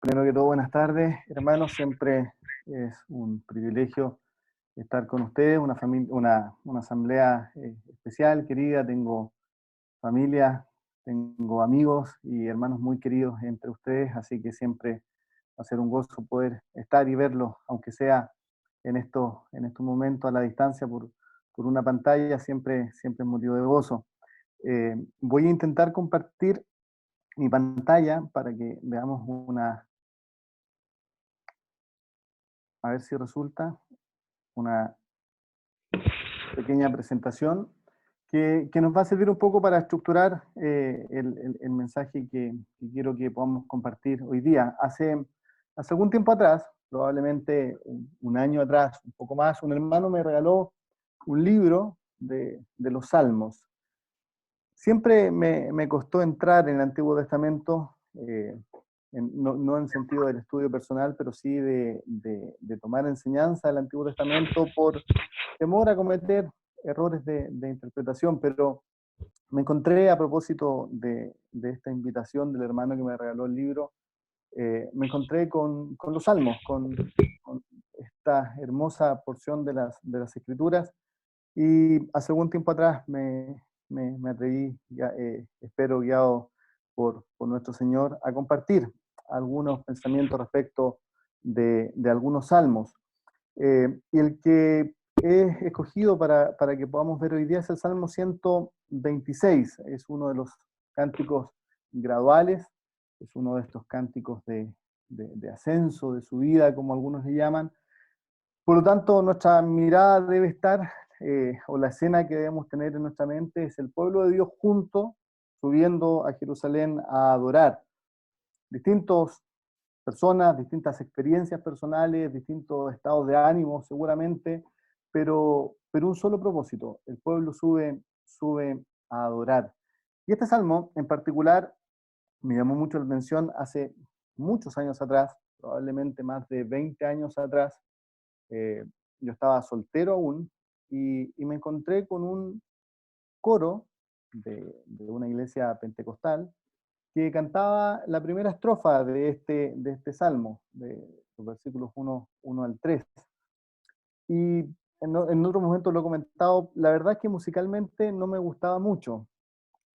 Primero que todo, buenas tardes, hermanos. Siempre es un privilegio estar con ustedes, una familia, una asamblea especial, querida. Tengo familia, tengo amigos y hermanos muy queridos entre ustedes, así que siempre va a ser un gozo poder estar y verlos, aunque sea en estos momentos a la distancia por una pantalla, siempre es motivo de gozo. Voy a intentar compartir mi pantalla para que veamos a ver si resulta, una pequeña presentación que nos va a servir un poco para estructurar el mensaje que quiero que podamos compartir hoy día. Hace algún tiempo atrás, probablemente un año atrás, un poco más, un hermano me regaló un libro de los Salmos. Siempre me costó entrar en el Antiguo Testamento, no en sentido del estudio personal, pero sí de tomar enseñanza del Antiguo Testamento por temor a cometer errores de interpretación, pero me encontré a propósito de esta invitación del hermano que me regaló el libro, me encontré con los Salmos, con esta hermosa porción de las Escrituras, y hace algún tiempo atrás me atreví, espero guiado por nuestro Señor, a compartir algunos pensamientos respecto de algunos salmos. Y el que he escogido para que podamos ver hoy día es el Salmo 126. Es uno de los cánticos graduales, es uno de estos cánticos de ascenso, de subida, como algunos le llaman. Por lo tanto, nuestra mirada debe estar, o la escena que debemos tener en nuestra mente es el pueblo de Dios junto, subiendo a Jerusalén a adorar. Distintas personas, distintas experiencias personales, distintos estados de ánimo seguramente, pero un solo propósito: el pueblo sube a adorar. Y este salmo en particular me llamó mucho la atención hace muchos años atrás, probablemente más de 20 años atrás. eh, yo estaba soltero aún y me encontré con un coro de una iglesia pentecostal que cantaba la primera estrofa de este salmo, de los versículos 1 al 3. Y en otro momento lo he comentado, la verdad es que musicalmente no me gustaba mucho,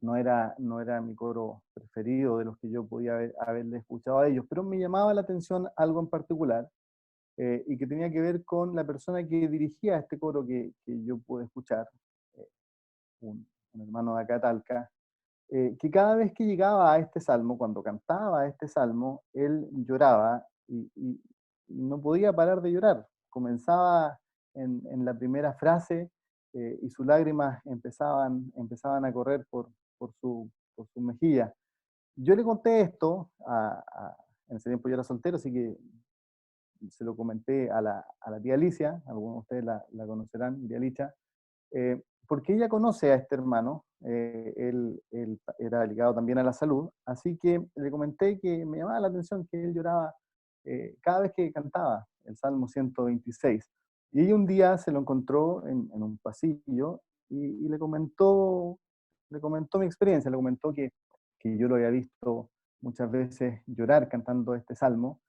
no era mi coro preferido de los que yo podía haberle escuchado a ellos, pero me llamaba la atención algo en particular, y que tenía que ver con la persona que dirigía este coro que yo pude escuchar, eh, un hermano de acá, Talca, que cada vez que llegaba a este salmo, cuando cantaba este salmo, él lloraba y no podía parar de llorar. Comenzaba en la primera frase, y sus lágrimas empezaban a correr por su mejilla. Yo le conté esto en ese tiempo yo era soltero, así que se lo comenté a la tía Alicia, algunos de ustedes la conocerán, tía Alicia, porque ella conoce a este hermano. Él era ligado también a la salud, así que le comenté que me llamaba la atención que él lloraba cada vez que cantaba el Salmo 126. Y ella un día se lo encontró en un pasillo y le comentó mi experiencia, le comentó que yo lo había visto muchas veces llorar cantando este salmo,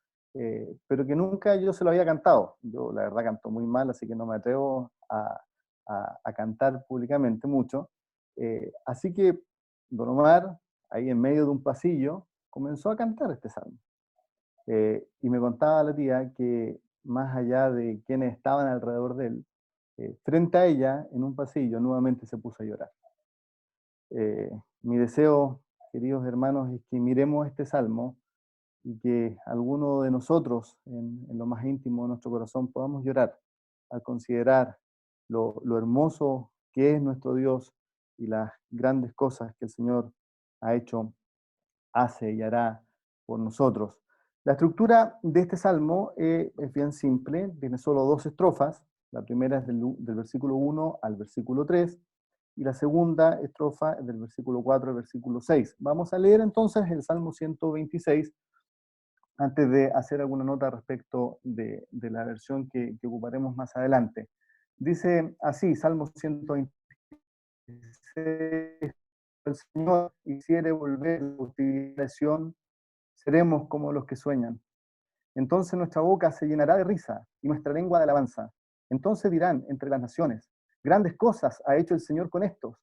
pero que nunca yo se lo había cantado. Yo la verdad canto muy mal, así que no me atrevo a cantar públicamente mucho. Así que Don Omar, ahí en medio de un pasillo, comenzó a cantar este salmo. Y me contaba la tía que más allá de quienes estaban alrededor de él, frente a ella, en un pasillo, nuevamente se puso a llorar. Mi deseo, queridos hermanos, es que miremos este salmo y que alguno de nosotros, en lo más íntimo de nuestro corazón, podamos llorar al considerar lo hermoso que es nuestro Dios y las grandes cosas que el Señor ha hecho, hace y hará por nosotros. La estructura de este salmo es bien simple, tiene solo dos estrofas. La primera es del versículo 1 al versículo 3, y la segunda estrofa es del versículo 4 al versículo 6. Vamos a leer entonces el Salmo 126 antes de hacer alguna nota respecto de la versión que ocuparemos más adelante. Dice así, Salmo 126: el Señor hiciere volver la utilización, seremos como los que sueñan. Entonces nuestra boca se llenará de risa y nuestra lengua de alabanza. Entonces dirán entre las naciones, grandes cosas ha hecho el Señor con estos,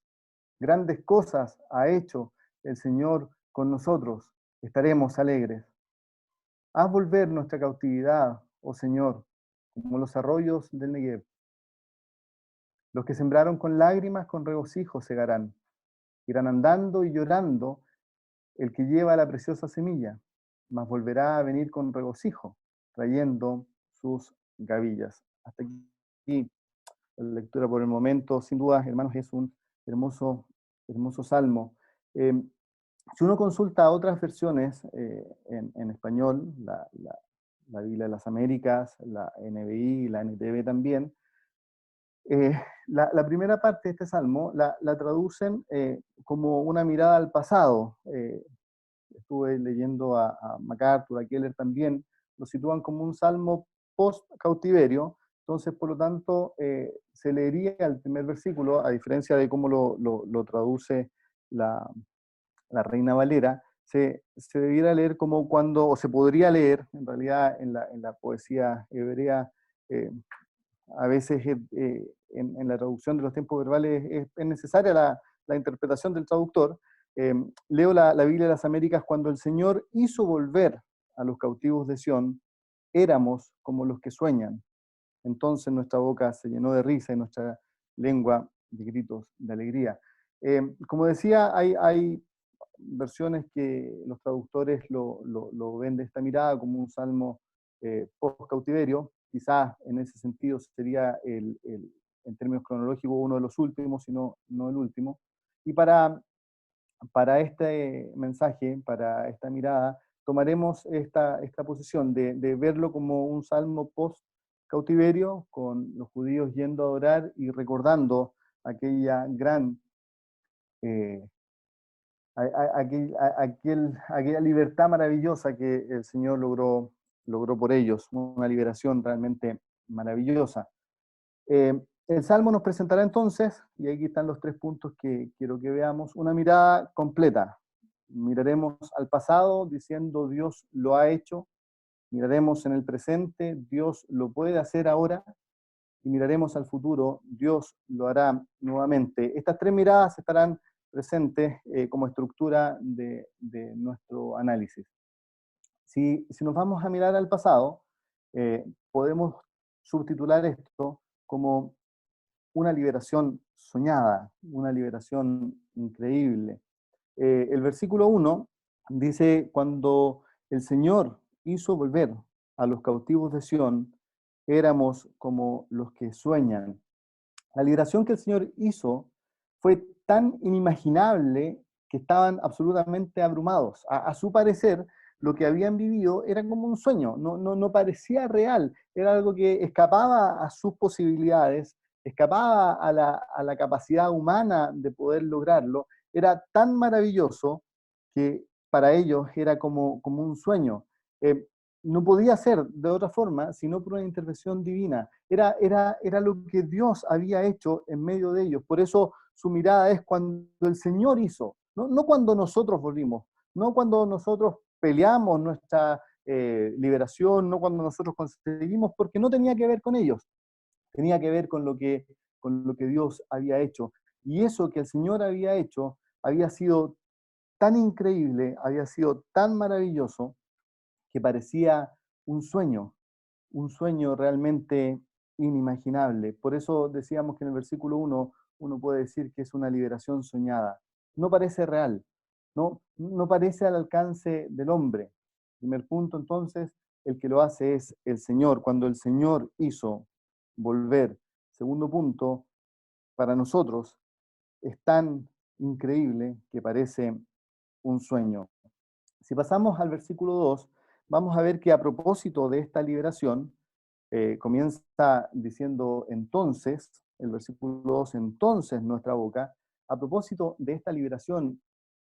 grandes cosas ha hecho el Señor con nosotros, estaremos alegres. Haz volver nuestra cautividad, oh Señor, como los arroyos del Negev. Los que sembraron con lágrimas, con regocijo segarán. Irán andando y llorando el que lleva la preciosa semilla, mas volverá a venir con regocijo, trayendo sus gavillas. Hasta aquí la lectura por el momento. Sin duda, hermanos, es un hermoso, hermoso salmo. Si uno consulta otras versiones en español, la Biblia de las Américas, la NBI, la NTV también, la primera parte de este salmo la traducen como una mirada al pasado. Estuve leyendo a MacArthur, a Keller también, lo sitúan como un salmo post-cautiverio. Entonces, por lo tanto, se leería el primer versículo, a diferencia de cómo lo traduce la, la Reina Valera, se debiera leer como cuando, o se podría leer, en realidad en la poesía hebrea, eh, a veces en la traducción de los tiempos verbales es necesaria la interpretación del traductor. Leo la Biblia de las Américas: cuando el Señor hizo volver a los cautivos de Sión, éramos como los que sueñan. Entonces nuestra boca se llenó de risa y nuestra lengua de gritos de alegría. Como decía, hay versiones que los traductores lo ven de esta mirada como un salmo post-cautiverio. Quizás en ese sentido sería, en términos cronológicos, uno de los últimos, sino no el último. Y para este mensaje, para esta mirada, tomaremos esta posición de verlo como un salmo post-cautiverio, con los judíos yendo a orar y recordando aquella gran aquella libertad maravillosa que el Señor logró por ellos, una liberación realmente maravillosa. El Salmo nos presentará entonces, y aquí están los 3 puntos que quiero que veamos, una mirada completa. Miraremos al pasado diciendo Dios lo ha hecho, miraremos en el presente, Dios lo puede hacer ahora, y miraremos al futuro, Dios lo hará nuevamente. Estas 3 miradas estarán presentes como estructura de nuestro análisis. Si nos vamos a mirar al pasado, podemos subtitular esto como una liberación soñada, una liberación increíble. El versículo 1 dice: cuando el Señor hizo volver a los cautivos de Sión, éramos como los que sueñan. La liberación que el Señor hizo fue tan inimaginable que estaban absolutamente abrumados. A su parecer, lo que habían vivido era como un sueño, no parecía real, era algo que escapaba a sus posibilidades, escapaba a la capacidad humana de poder lograrlo. Era tan maravilloso que para ellos era como un sueño. No podía ser de otra forma, sino por una intervención divina. Era lo que Dios había hecho en medio de ellos. Por eso su mirada es cuando el Señor hizo, no cuando nosotros volvimos, no cuando nosotros peleamos nuestra liberación, no cuando nosotros conseguimos, porque no tenía que ver con ellos, tenía que ver con lo que Dios había hecho. Y eso que el Señor había hecho había sido tan increíble, había sido tan maravilloso, que parecía un sueño realmente inimaginable. Por eso decíamos que en el versículo 1 uno puede decir que es una liberación soñada. No parece real, no parece al alcance del hombre. Primer punto, entonces, el que lo hace es el Señor, cuando el Señor hizo volver. Segundo punto, para nosotros es tan increíble que parece un sueño. Si pasamos al versículo 2, vamos a ver que a propósito de esta liberación, comienza diciendo entonces, el versículo 2, entonces nuestra boca, a propósito de esta liberación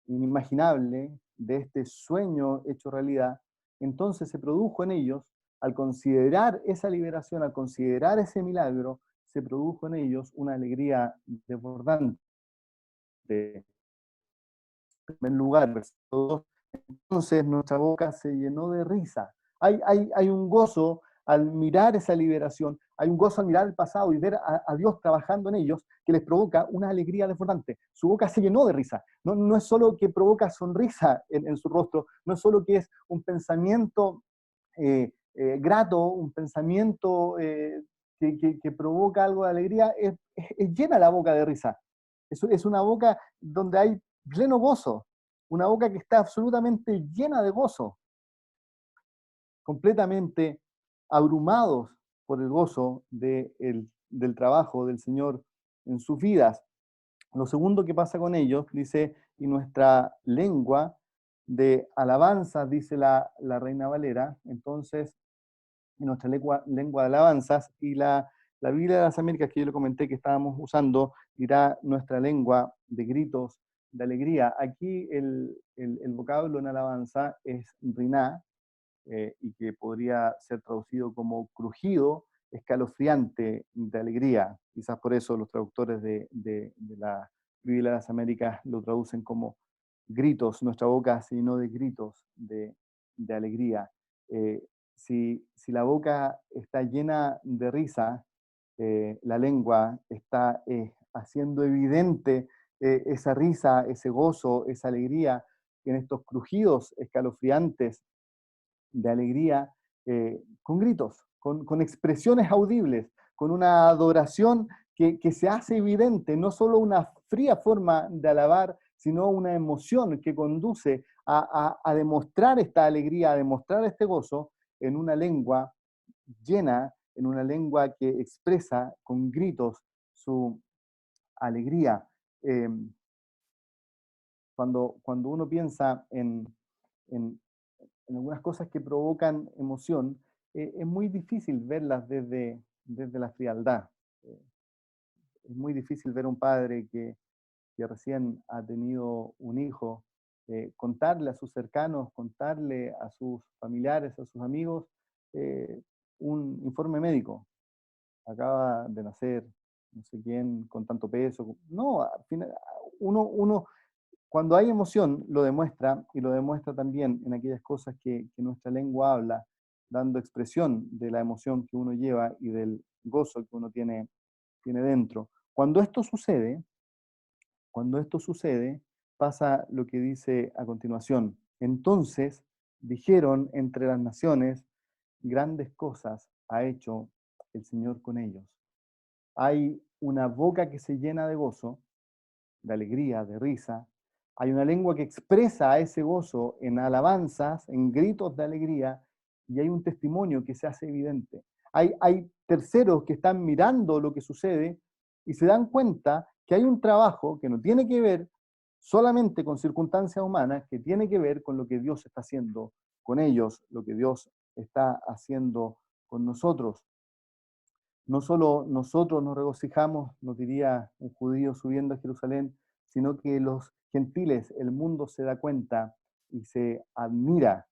inimaginable, de este sueño hecho realidad, entonces se produjo en ellos, al considerar esa liberación, al considerar ese milagro, se produjo en ellos una alegría desbordante. En primer lugar, versículo 2, entonces nuestra boca se llenó de risa. Hay un gozo al mirar esa liberación, hay un gozo al mirar el pasado y ver a Dios trabajando en ellos que les provoca una alegría desbordante. Su boca se llenó de risa. No es solo que provoca sonrisa en su rostro, no es solo que es un pensamiento grato, un pensamiento que provoca algo de alegría, es llena la boca de risa. Es una boca donde hay pleno gozo, una boca que está absolutamente llena de gozo, completamente abrumados por el gozo del trabajo del Señor en sus vidas. Lo segundo que pasa con ellos, dice, y nuestra lengua de alabanzas, dice la Reina Valera, entonces, y nuestra lengua de alabanzas, y la Biblia de las Américas, que yo le comenté que estábamos usando, dirá nuestra lengua de gritos de alegría. Aquí el vocablo en alabanza es riná, y que podría ser traducido como crujido escalofriante de alegría. Quizás por eso los traductores de la Biblia de las Américas lo traducen como gritos. Nuestra boca se llenó de gritos de alegría. Si la boca está llena de risa, la lengua está haciendo evidente esa risa, ese gozo, esa alegría en estos crujidos escalofriantes de alegría, con gritos, con expresiones audibles, con una adoración que se hace evidente, no solo una fría forma de alabar, sino una emoción que conduce a demostrar esta alegría, a demostrar este gozo en una lengua llena, en una lengua que expresa con gritos su alegría. Eh, cuando uno piensa en, en algunas cosas que provocan emoción, es muy difícil verlas desde la frialdad. Eh, es muy difícil ver a un padre que recién ha tenido un hijo, contarle a sus cercanos, contarle a sus familiares, a sus amigos, un informe médico. Acaba de nacer no sé quién con tanto peso. No, al final, uno cuando hay emoción, lo demuestra y lo demuestra también en aquellas cosas que nuestra lengua habla, dando expresión de la emoción que uno lleva y del gozo que uno tiene dentro. Cuando esto sucede, pasa lo que dice a continuación. Entonces dijeron entre las naciones, grandes cosas ha hecho el Señor con ellos. Hay una boca que se llena de gozo, de alegría, de risa. Hay una lengua que expresa ese gozo en alabanzas, en gritos de alegría, y hay un testimonio que se hace evidente. Hay terceros que están mirando lo que sucede y se dan cuenta que hay un trabajo que no tiene que ver solamente con circunstancias humanas, que tiene que ver con lo que Dios está haciendo con ellos, lo que Dios está haciendo con nosotros. No solo nosotros nos regocijamos, nos diría un judío subiendo a Jerusalén, sino que los gentiles, el mundo se da cuenta y se admira.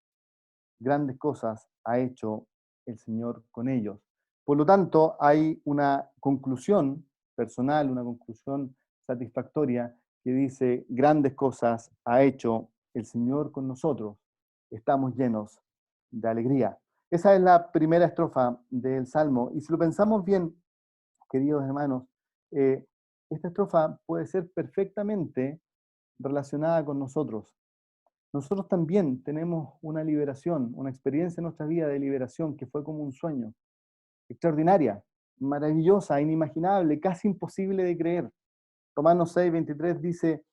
Grandes cosas ha hecho el Señor con ellos. Por lo tanto, hay una conclusión personal, una conclusión satisfactoria que dice, grandes cosas ha hecho el Señor con nosotros. Estamos llenos de alegría. Esa es la primera estrofa del Salmo. Y si lo pensamos bien, queridos hermanos, eh, esta estrofa puede ser perfectamente relacionada con nosotros. Nosotros también tenemos una liberación, una experiencia en nuestra vida de liberación que fue como un sueño, extraordinaria, maravillosa, inimaginable, casi imposible de creer. Romanos 6:23 dice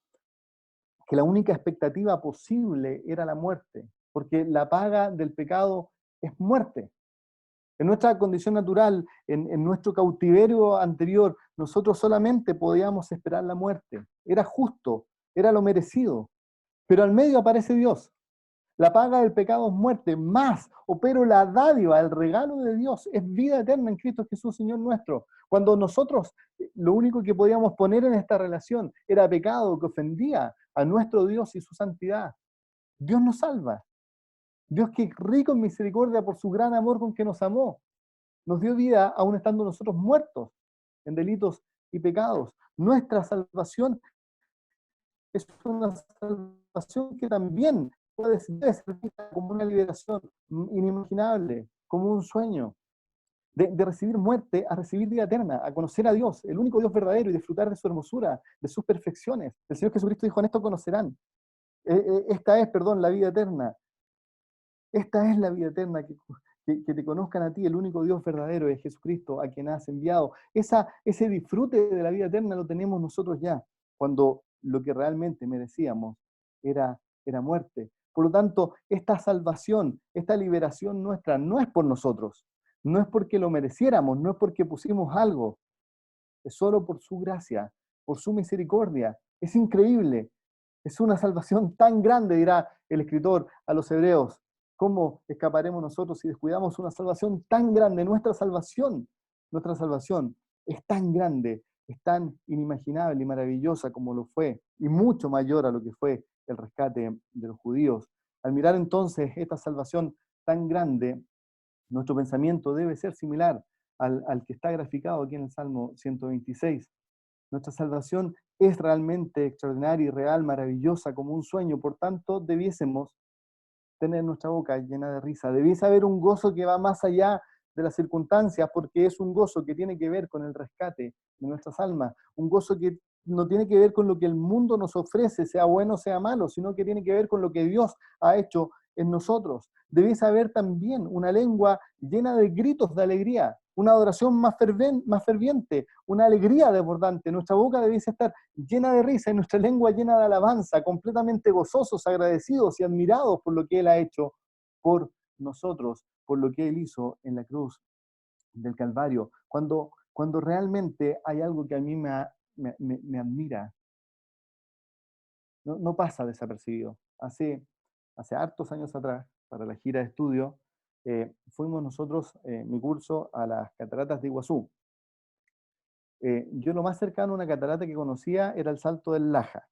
que la única expectativa posible era la muerte, porque la paga del pecado es muerte. En nuestra condición natural, en nuestro cautiverio anterior, nosotros solamente podíamos esperar la muerte. Era justo, era lo merecido. Pero al medio aparece Dios. La paga del pecado es muerte, más, pero la dádiva, el regalo de Dios es vida eterna en Cristo Jesús, Señor nuestro. Cuando nosotros lo único que podíamos poner en esta relación era pecado que ofendía a nuestro Dios y su santidad, Dios nos salva. Dios que es rico en misericordia por su gran amor con que nos amó, nos dio vida aún estando nosotros muertos en delitos y pecados. Nuestra salvación es una salvación que también debe ser vista como una liberación inimaginable, como un sueño. De recibir muerte a recibir vida eterna, a conocer a Dios, el único Dios verdadero, y disfrutar de su hermosura, de sus perfecciones. El Señor Jesucristo dijo: en esto conocerán. Esta es, perdón, la vida eterna. Esta es la vida eterna, que te conozcan a ti, el único Dios verdadero, es Jesucristo, a quien has enviado. Ese disfrute de la vida eterna lo tenemos nosotros ya, cuando lo que realmente merecíamos era muerte. Por lo tanto, esta salvación, esta liberación nuestra, no es por nosotros, no es porque lo mereciéramos, no es porque pusimos algo, es solo por su gracia, por su misericordia. Es increíble, es una salvación tan grande, dirá el escritor a los hebreos. ¿Cómo escaparemos nosotros si descuidamos una salvación tan grande? Nuestra salvación es tan grande, es tan inimaginable y maravillosa como lo fue, y mucho mayor a lo que fue el rescate de los judíos. Al mirar entonces esta salvación tan grande, nuestro pensamiento debe ser similar al que está graficado aquí en el Salmo 126. Nuestra salvación es realmente extraordinaria y real, maravillosa, como un sueño. Por tanto, debiésemos tener nuestra boca llena de risa. Debiese haber un gozo que va más allá de las circunstancias, porque es un gozo que tiene que ver con el rescate de nuestras almas. Un gozo que no tiene que ver con lo que el mundo nos ofrece, sea bueno o sea malo, sino que tiene que ver con lo que Dios ha hecho en nosotros. Debiese haber también una lengua llena de gritos de alegría, una adoración más ferviente, una alegría desbordante. Nuestra boca debiese estar llena de risa y nuestra lengua llena de alabanza, completamente gozosos, agradecidos y admirados por lo que Él ha hecho por nosotros, por lo que Él hizo en la cruz del Calvario. Cuando realmente hay algo que a mí me admira, no pasa desapercibido. Hace hartos años atrás, para la gira de estudio, fuimos nosotros, mi curso, a las cataratas de Iguazú. Yo lo más cercano a una catarata que conocía era el Salto del Laja.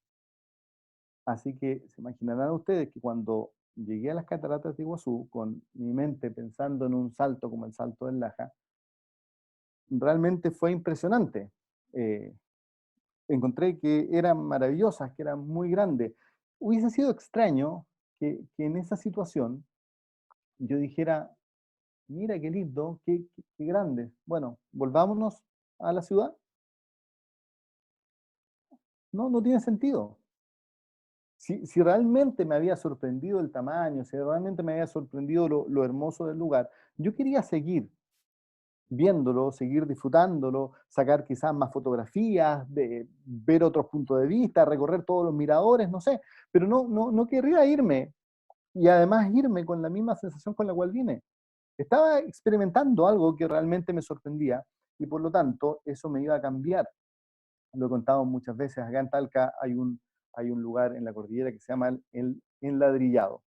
Así que se imaginarán ustedes que cuando llegué a las cataratas de Iguazú, con mi mente pensando en un salto como el Salto del Laja, realmente fue impresionante. Eh, Encontré que eran maravillosas, que eran muy grandes. Hubiese sido extraño que en esa situación yo dijera: mira qué lindo, qué grande. Bueno, volvámonos a la ciudad. No tiene sentido. Si realmente me había sorprendido el tamaño, si realmente me había sorprendido lo hermoso del lugar, yo quería seguir viéndolo, seguir disfrutándolo, sacar quizás más fotografías, ver otros puntos de vista, recorrer todos los miradores, no sé, pero no querría irme, y además irme con la misma sensación con la cual vine. Estaba experimentando algo que realmente me sorprendía, y por lo tanto eso me iba a cambiar. Lo he contado muchas veces. Acá en Talca hay un lugar en la cordillera que se llama el Enladrillado.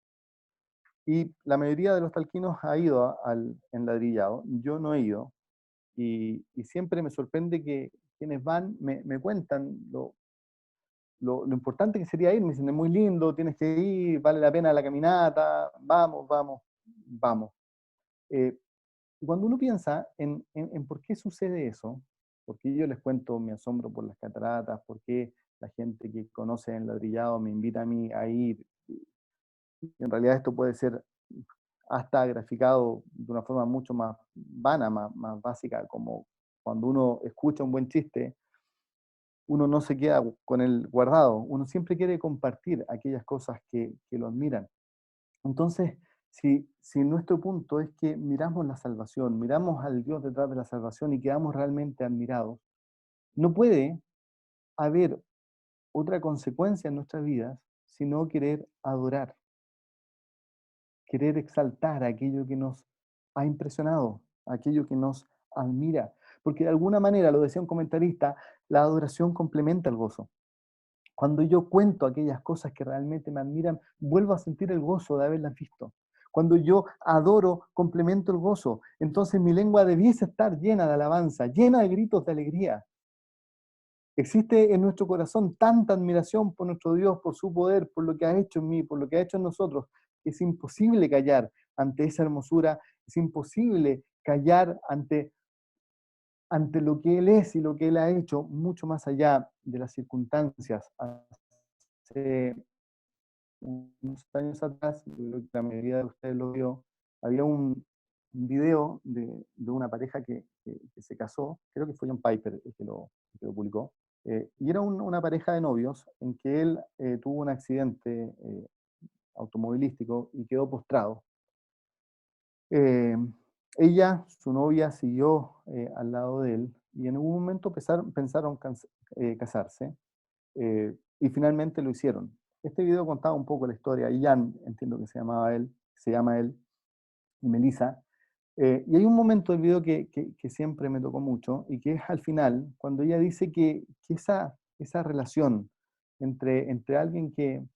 Y la mayoría de los talquinos ha ido al Enladrillado. Yo no he ido. Y siempre me sorprende que quienes van me cuentan lo importante que sería ir. Me dicen: es muy lindo, tienes que ir, vale la pena la caminata, vamos, vamos, vamos. Y cuando uno piensa en por qué sucede eso, por qué yo les cuento mi asombro por las cataratas, por qué la gente que conoce el ladrillado me invita a mí a ir, en realidad esto puede ser hasta graficado de una forma mucho más vana, más básica, como cuando uno escucha un buen chiste, uno no se queda con el guardado, uno siempre quiere compartir aquellas cosas que lo admiran. Entonces, si nuestro punto es que miramos la salvación, miramos al Dios detrás de la salvación y quedamos realmente admirados, no puede haber otra consecuencia en nuestras vidas sino querer adorar, querer exaltar aquello que nos ha impresionado, aquello que nos admira. Porque de alguna manera, lo decía un comentarista, la adoración complementa el gozo. Cuando yo cuento aquellas cosas que realmente me admiran, vuelvo a sentir el gozo de haberlas visto. Cuando yo adoro, complemento el gozo. Entonces mi lengua debiese estar llena de alabanza, llena de gritos de alegría. Existe en nuestro corazón tanta admiración por nuestro Dios, por su poder, por lo que ha hecho en mí, por lo que ha hecho en nosotros, que es imposible callar ante esa hermosura, es imposible callar ante lo que Él es y lo que Él ha hecho, mucho más allá de las circunstancias. Hace unos años atrás, yo creo que la mayoría de ustedes lo vio, había un video de una pareja que se casó, creo que fue John Piper el que lo publicó, y era una pareja de novios en que él tuvo un accidente automovilístico y quedó postrado. Eh, Ella, su novia, siguió al lado de él y en algún momento pensaron casarse y finalmente lo hicieron. Este video contaba un poco la historia. Ian, entiendo que se llama él, y Melissa. Y hay un momento del video que siempre me tocó mucho y que es al final, cuando ella dice que esa relación entre alguien que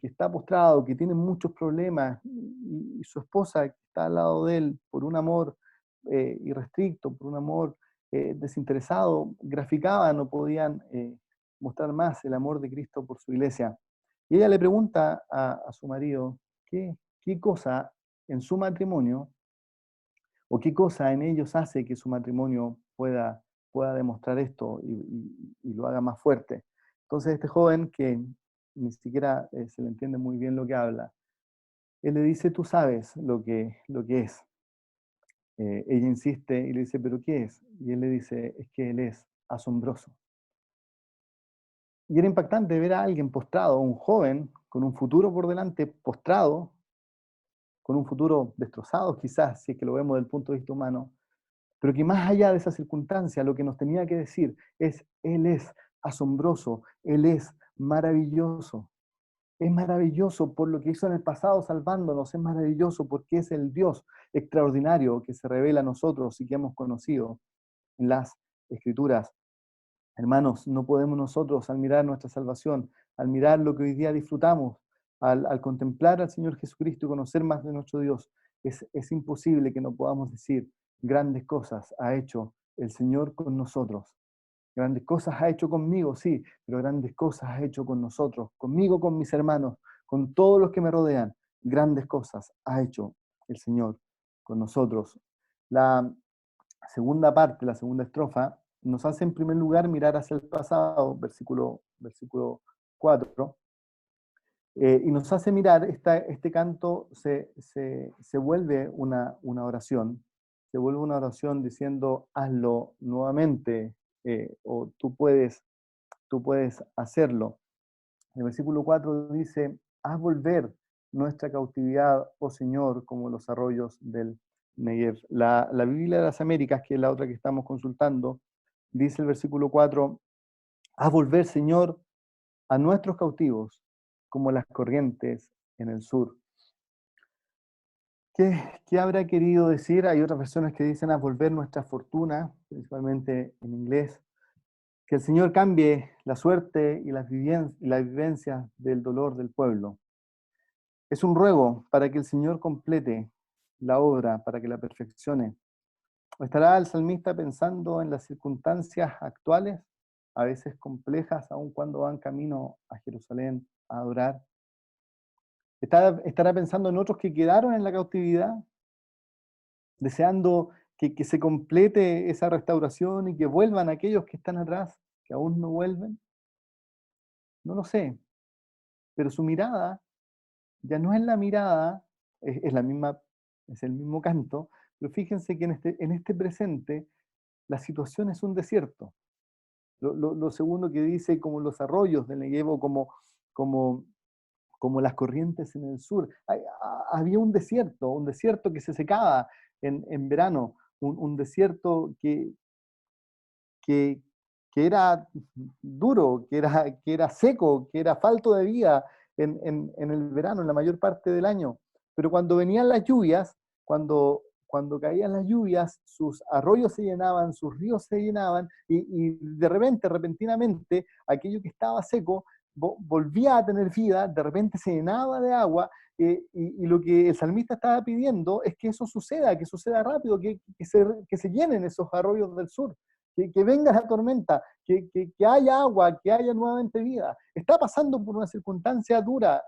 está postrado, que tiene muchos problemas, y su esposa que está al lado de él por un amor irrestricto, por un amor desinteresado, graficaban o podían mostrar más el amor de Cristo por su iglesia. Y ella le pregunta a su marido, ¿qué cosa en su matrimonio o qué cosa en ellos hace que su matrimonio pueda demostrar esto y lo haga más fuerte? Entonces este joven, que ni siquiera se le entiende muy bien lo que habla, él le dice, tú sabes lo que es. Ella insiste y le dice, ¿pero qué es? Y él le dice, es que él es asombroso. Y era impactante ver a alguien postrado, un joven con un futuro por delante, postrado, con un futuro destrozado quizás, si es que lo vemos desde el punto de vista humano, pero que más allá de esa circunstancia, lo que nos tenía que decir es, Él es asombroso, Él es maravilloso. Es maravilloso por lo que hizo en el pasado salvándonos, es maravilloso porque es el Dios extraordinario que se revela a nosotros y que hemos conocido en las Escrituras. Hermanos, no podemos nosotros, al mirar nuestra salvación, al mirar lo que hoy día disfrutamos, al contemplar al Señor Jesucristo y conocer más de nuestro Dios, es imposible que no podamos decir, grandes cosas ha hecho el Señor con nosotros. Grandes cosas ha hecho conmigo, sí, pero grandes cosas ha hecho con nosotros, conmigo, con mis hermanos, con todos los que me rodean. Grandes cosas ha hecho el Señor con nosotros. La segunda parte, la segunda estrofa, nos hace en primer lugar mirar hacia el pasado, versículo 4, y nos hace mirar, este canto se vuelve una oración, se vuelve una oración diciendo, hazlo nuevamente, o tú puedes hacerlo. El versículo 4 dice, haz volver nuestra cautividad, oh Señor, como los arroyos del Negev. La Biblia de las Américas, que es la otra que estamos consultando, dice el versículo 4, haz volver, Señor, a nuestros cautivos, como las corrientes en el sur. ¿Qué habrá querido decir? Hay otras versiones que dicen haz volver nuestra fortuna, principalmente en inglés. Que el Señor cambie la suerte y las vivencias del dolor del pueblo. Es un ruego para que el Señor complete la obra, para que la perfeccione. ¿Estará el salmista pensando en las circunstancias actuales, a veces complejas, aun cuando van camino a Jerusalén a adorar? ¿Estará pensando en otros que quedaron en la cautividad, deseando que se complete esa restauración y que vuelvan aquellos que están atrás, que aún no vuelven? No lo sé, pero su mirada ya no es la mirada, es la misma, es el mismo canto, pero fíjense que en este presente la situación es un desierto. Lo segundo que dice, como los arroyos del Negev, como, como las corrientes en el sur. Había un desierto que se secaba en verano, un desierto que, que era duro, que era seco, que era falto de vida en el verano, en la mayor parte del año. Pero cuando venían las lluvias, cuando caían las lluvias, sus arroyos se llenaban, sus ríos se llenaban, y de repente, repentinamente, aquello que estaba seco volvía a tener vida, de repente se llenaba de agua, y lo que el salmista estaba pidiendo es que eso suceda, que suceda rápido, que se llenen esos arroyos del sur. Que venga la tormenta, que haya agua, que haya nuevamente vida. Está pasando por una circunstancia dura,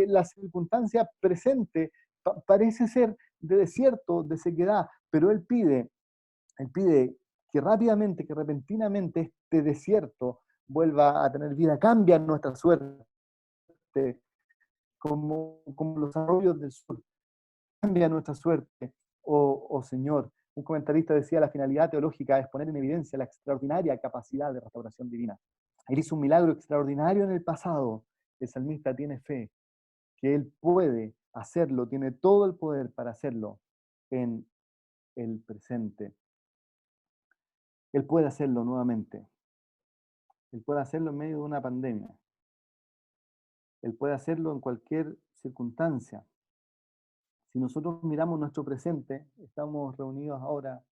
la circunstancia presente parece ser de desierto, de sequedad, pero él pide que rápidamente, que repentinamente este desierto vuelva a tener vida, cambia nuestra suerte, como los arroyos del sur. Cambia nuestra suerte, oh Señor. Un comentarista decía, la finalidad teológica es poner en evidencia la extraordinaria capacidad de restauración divina. Él hizo un milagro extraordinario en el pasado. El salmista tiene fe que él puede hacerlo, tiene todo el poder para hacerlo en el presente. Él puede hacerlo nuevamente. Él puede hacerlo en medio de una pandemia. Él puede hacerlo en cualquier circunstancia. Si nosotros miramos nuestro presente, estamos reunidos ahora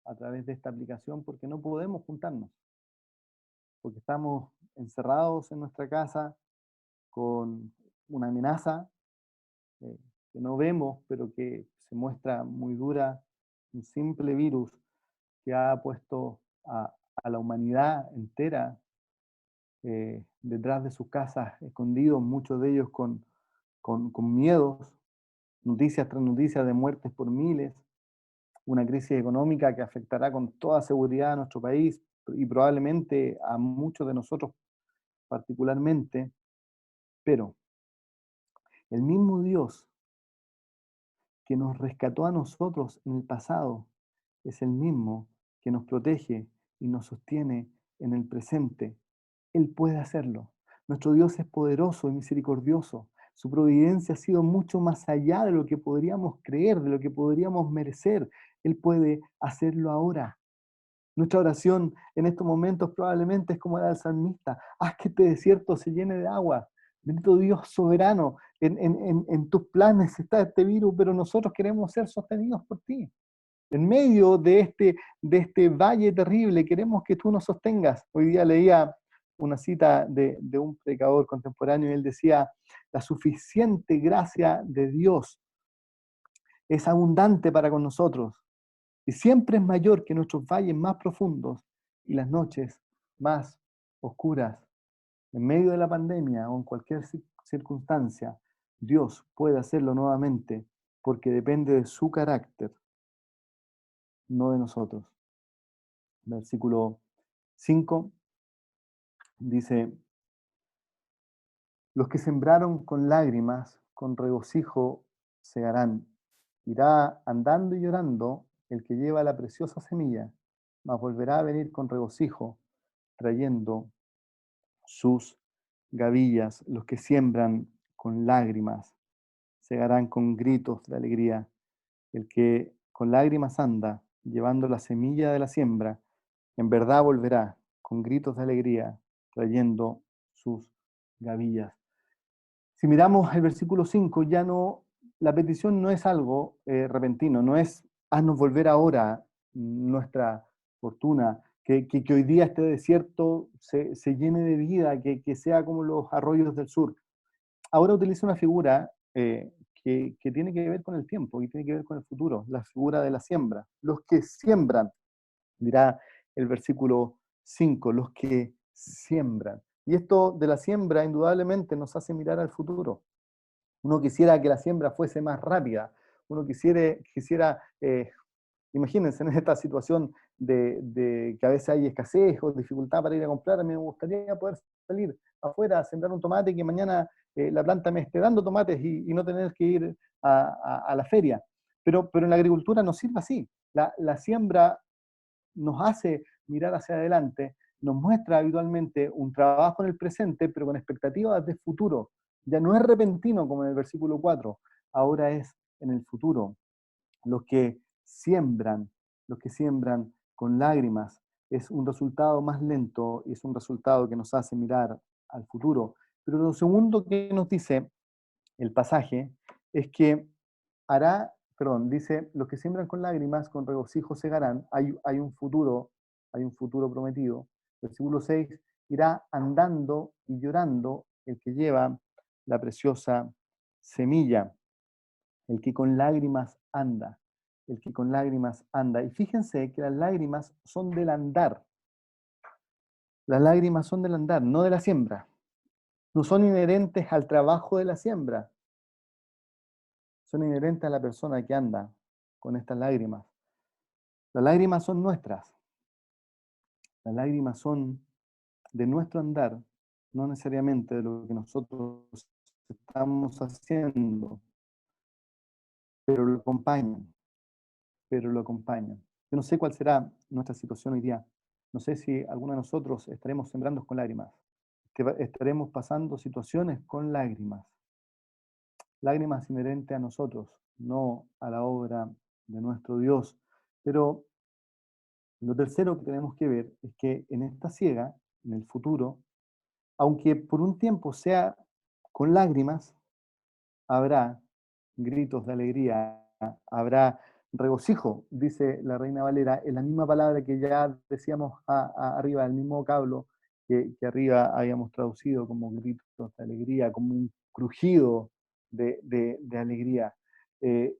a través de esta aplicación porque no podemos juntarnos, porque estamos encerrados en nuestra casa con una amenaza que no vemos, pero que se muestra muy dura, un simple virus que ha puesto a la humanidad entera detrás de sus casas, escondidos, muchos de ellos con miedos, noticias tras noticias de muertes por miles, una crisis económica que afectará con toda seguridad a nuestro país y probablemente a muchos de nosotros particularmente, pero el mismo Dios que nos rescató a nosotros en el pasado es el mismo que nos protege y nos sostiene en el presente. Él puede hacerlo. Nuestro Dios es poderoso y misericordioso. Su providencia ha sido mucho más allá de lo que podríamos creer, de lo que podríamos merecer. Él puede hacerlo ahora. Nuestra oración en estos momentos probablemente es como la del salmista. Haz que este desierto se llene de agua. Bendito Dios soberano, en tus planes está este virus, pero nosotros queremos ser sostenidos por ti. En medio de este valle terrible, queremos que tú nos sostengas. Hoy día leía una cita de un predicador contemporáneo y él decía, la suficiente gracia de Dios es abundante para con nosotros y siempre es mayor que nuestros valles más profundos y las noches más oscuras. En medio de la pandemia o en cualquier circunstancia, Dios puede hacerlo nuevamente porque depende de su carácter, no de nosotros. Versículo 5 dice, los que sembraron con lágrimas, con regocijo segarán. Irá andando y llorando el que lleva la preciosa semilla, mas volverá a venir con regocijo, trayendo sus gavillas. Los que siembran con lágrimas segarán con gritos de alegría. El que con lágrimas anda, llevando la semilla de la siembra, en verdad volverá con gritos de alegría, trayendo sus gavillas. Si miramos el versículo 5, ya no, la petición no es algo repentino, no es haznos volver ahora nuestra fortuna, que hoy día este desierto se llene de vida, que sea como los arroyos del sur. Ahora utiliza una figura que tiene que ver con el tiempo y tiene que ver con el futuro, la figura de la siembra. Los que siembran, dirá el versículo 5, los que siembran. Y esto de la siembra indudablemente nos hace mirar al futuro. Uno quisiera que la siembra fuese más rápida, uno quisiera imagínense en esta situación de que a veces hay escasez o dificultad para ir a comprar, a mí me gustaría poder salir afuera a sembrar un tomate y que mañana la planta me esté dando tomates y no tener que ir a la feria. Pero en la agricultura no sirve así. La siembra nos hace mirar hacia adelante, nos muestra habitualmente un trabajo en el presente, pero con expectativas de futuro. Ya no es repentino como en el versículo 4, ahora es en el futuro. Los que siembran, los que siembran con lágrimas, es un resultado más lento y es un resultado que nos hace mirar al futuro. Pero lo segundo que nos dice el pasaje es que dice, los que siembran con lágrimas, con regocijo segarán, hay un futuro prometido. Versículo 6, irá andando y llorando el que lleva la preciosa semilla, el que con lágrimas anda, el que con lágrimas anda. Y fíjense que las lágrimas son del andar. Las lágrimas son del andar, no de la siembra. No son inherentes al trabajo de la siembra, son inherentes a la persona que anda con estas lágrimas. Las lágrimas son nuestras. Las lágrimas son de nuestro andar, no necesariamente de lo que nosotros estamos haciendo, pero lo acompañan, pero lo acompañan. Yo no sé cuál será nuestra situación hoy día. No sé si alguno de nosotros estaremos sembrando con lágrimas, que estaremos pasando situaciones con lágrimas, lágrimas inherentes a nosotros, no a la obra de nuestro Dios. Pero lo tercero que tenemos que ver es que en esta siega, en el futuro, aunque por un tiempo sea con lágrimas, habrá gritos de alegría, habrá regocijo, dice la Reina Valera, en la misma palabra que ya decíamos arriba, el mismo vocablo que arriba habíamos traducido como gritos de alegría, como un crujido de alegría. Eh,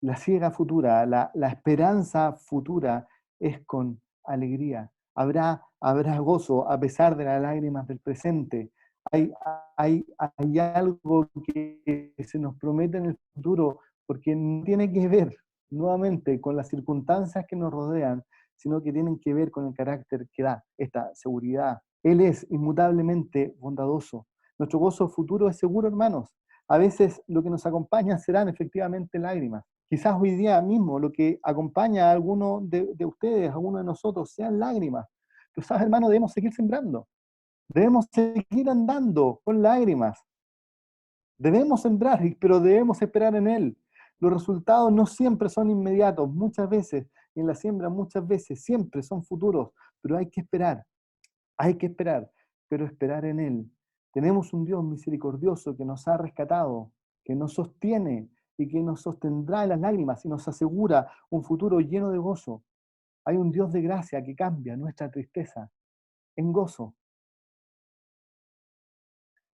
la siega futura, la esperanza futura es con alegría. Habrá gozo a pesar de las lágrimas del presente. Hay, hay algo que se nos promete en el futuro, porque no tiene que ver nuevamente con las circunstancias que nos rodean, sino que tienen que ver con el carácter que da esta seguridad. Él es inmutablemente bondadoso. Nuestro gozo futuro es seguro, hermanos. A veces lo que nos acompaña serán efectivamente lágrimas. Quizás hoy día mismo lo que acompaña a alguno de ustedes, a alguno de nosotros, sean lágrimas. Pero sabes, hermano, debemos seguir sembrando. Debemos seguir andando con lágrimas. Debemos sembrar, pero debemos esperar en Él. Los resultados no siempre son inmediatos, muchas veces, en la siembra muchas veces, siempre son futuros, pero hay que esperar, pero esperar en Él. Tenemos un Dios misericordioso que nos ha rescatado, que nos sostiene y que nos sostendrá en las lágrimas y nos asegura un futuro lleno de gozo. Hay un Dios de gracia que cambia nuestra tristeza en gozo.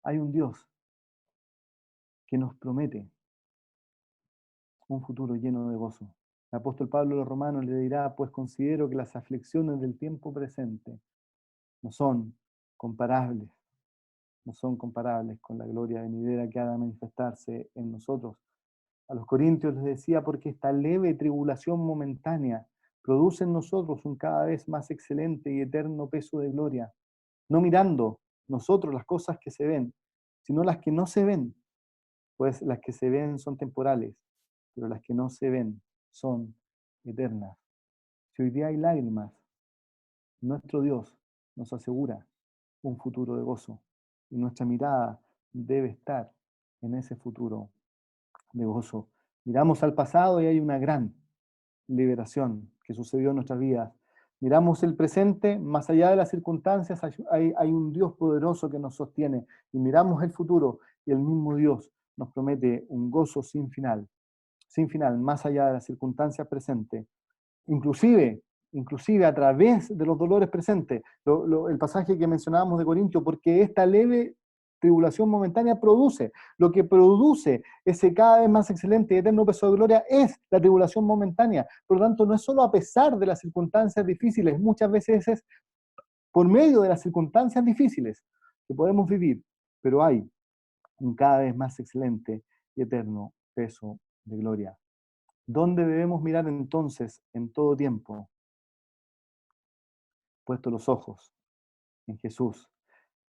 Hay un Dios que nos promete un futuro lleno de gozo. El apóstol Pablo a los romanos le dirá, pues considero que las aflicciones del tiempo presente no son comparables, no son comparables con la gloria venidera que ha de manifestarse en nosotros. A los corintios les decía, porque esta leve tribulación momentánea produce en nosotros un cada vez más excelente y eterno peso de gloria, no mirando nosotros las cosas que se ven, sino las que no se ven, pues las que se ven son temporales, pero las que no se ven son eternas. Si hoy día hay lágrimas, nuestro Dios nos asegura un futuro de gozo y nuestra mirada debe estar en ese futuro de gozo. Miramos al pasado y hay una gran liberación que sucedió en nuestras vidas. Miramos el presente, más allá de las circunstancias, hay un Dios poderoso que nos sostiene. Y miramos el futuro y el mismo Dios nos promete un gozo sin final, más allá de las circunstancias presentes. Inclusive a través de los dolores presentes. El pasaje que mencionábamos de Corintio, porque esta leve tribulación momentánea lo que produce ese cada vez más excelente y eterno peso de gloria es la tribulación momentánea. Por lo tanto, no es solo a pesar de las circunstancias difíciles, muchas veces es por medio de las circunstancias difíciles que podemos vivir, pero hay un cada vez más excelente y eterno peso de gloria. ¿Dónde debemos mirar entonces en todo tiempo? Puesto los ojos en Jesús.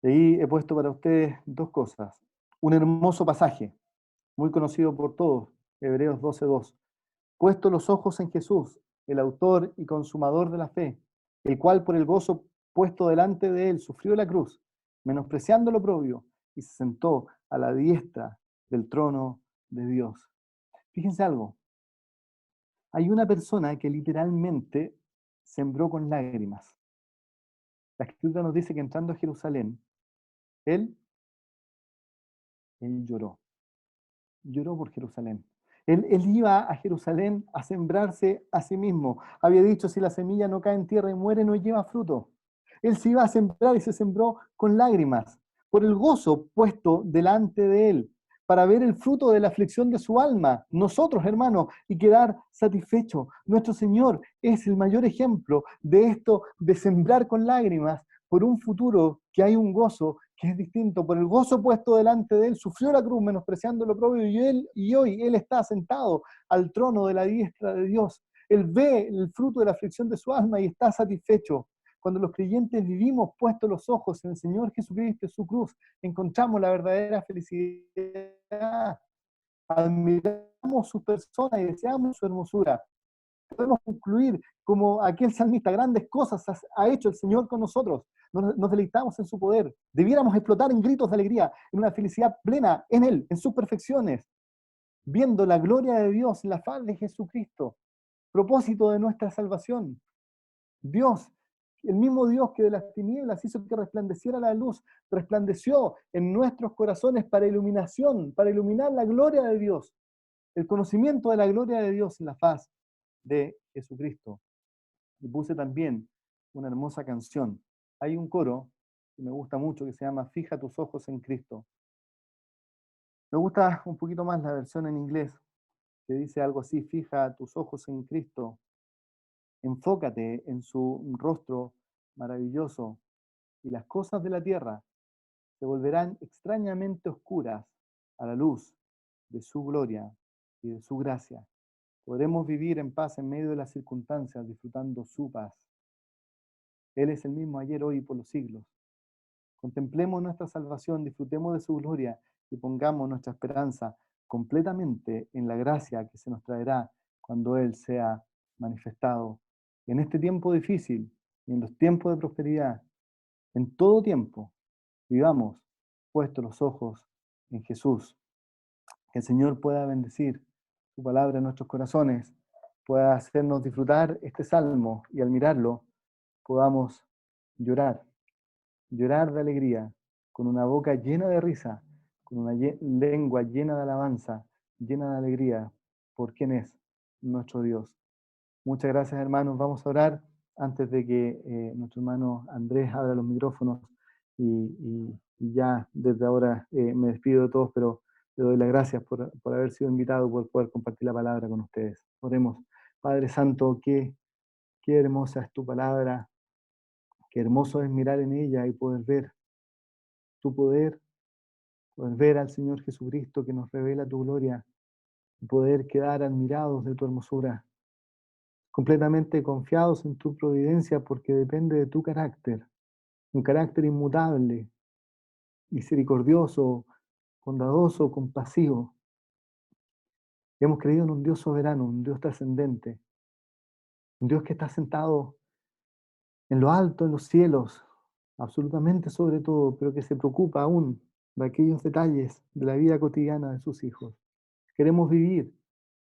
Y ahí he puesto para ustedes dos cosas. Un hermoso pasaje, muy conocido por todos, Hebreos 12:2. Puesto los ojos en Jesús, el autor y consumador de la fe, el cual por el gozo puesto delante de él sufrió la cruz, menospreciando lo propio, y se sentó a la diestra del trono de Dios. Fíjense algo, hay una persona que literalmente sembró con lágrimas. La Escritura nos dice que entrando a Jerusalén, él lloró. Lloró por Jerusalén. Él iba a Jerusalén a sembrarse a sí mismo. Había dicho, si la semilla no cae en tierra y muere, no lleva fruto. Él se iba a sembrar y se sembró con lágrimas, por el gozo puesto delante de él, para ver el fruto de la aflicción de su alma, nosotros, hermanos, y quedar satisfecho. Nuestro Señor es el mayor ejemplo de esto, de sembrar con lágrimas por un futuro que hay un gozo que es distinto. Por el gozo puesto delante de él, sufrió la cruz, menospreciando lo propio, y hoy él está sentado al trono de la diestra de Dios. Él ve el fruto de la aflicción de su alma y está satisfecho. Cuando los creyentes vivimos puestos los ojos en el Señor Jesucristo y su cruz, encontramos la verdadera felicidad. Admiramos su persona y deseamos su hermosura. Podemos concluir como aquel salmista: grandes cosas ha hecho el Señor con nosotros. Nos deleitamos en su poder. Debiéramos explotar en gritos de alegría, en una felicidad plena en Él, en sus perfecciones, viendo la gloria de Dios en la faz de Jesucristo, propósito de nuestra salvación. Dios, el mismo Dios que de las tinieblas hizo que resplandeciera la luz, resplandeció en nuestros corazones para iluminación, para iluminar la gloria de Dios, el conocimiento de la gloria de Dios en la faz de Jesucristo. Y puse también una hermosa canción. Hay un coro que me gusta mucho que se llama Fija tus ojos en Cristo. Me gusta un poquito más la versión en inglés, que dice algo así: fija tus ojos en Cristo, enfócate en su rostro maravilloso, y las cosas de la tierra se volverán extrañamente oscuras a la luz de su gloria y de su gracia. Podremos vivir en paz en medio de las circunstancias, disfrutando su paz. Él es el mismo ayer, hoy y por los siglos. Contemplemos nuestra salvación, disfrutemos de su gloria y pongamos nuestra esperanza completamente en la gracia que se nos traerá cuando Él sea manifestado. En este tiempo difícil y en los tiempos de prosperidad, en todo tiempo, vivamos puestos los ojos en Jesús. Que el Señor pueda bendecir su palabra en nuestros corazones, pueda hacernos disfrutar este salmo y al mirarlo podamos llorar de alegría, con una boca llena de risa, con una lengua llena de alabanza, llena de alegría, por quien es nuestro Dios. Muchas gracias, hermanos. Vamos a orar antes de que nuestro hermano Andrés abra los micrófonos y ya desde ahora me despido de todos, pero le doy las gracias por haber sido invitado, por poder compartir la palabra con ustedes. Oremos. Padre Santo, qué hermosa es tu palabra, qué hermoso es mirar en ella y poder ver tu poder ver al Señor Jesucristo que nos revela tu gloria, y poder quedar admirados de tu hermosura, completamente confiados en tu providencia, porque depende de tu carácter, un carácter inmutable, misericordioso, bondadoso, compasivo. Hemos creído en un Dios soberano, un Dios trascendente, un Dios que está sentado en lo alto, en los cielos, absolutamente sobre todo, pero que se preocupa aún de aquellos detalles de la vida cotidiana de sus hijos. Queremos vivir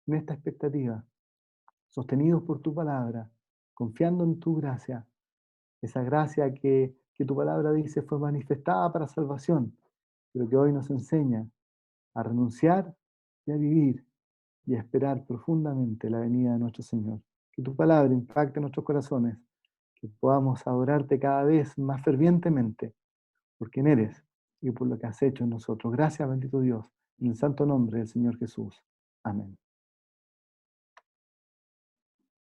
en esta expectativa, sostenidos por tu palabra, confiando en tu gracia, esa gracia que tu palabra dice fue manifestada para salvación, pero que hoy nos enseña a renunciar y a vivir y a esperar profundamente la venida de nuestro Señor. Que tu palabra impacte nuestros corazones, que podamos adorarte cada vez más fervientemente por quien eres y por lo que has hecho en nosotros. Gracias, bendito Dios, en el santo nombre del Señor Jesús. Amén.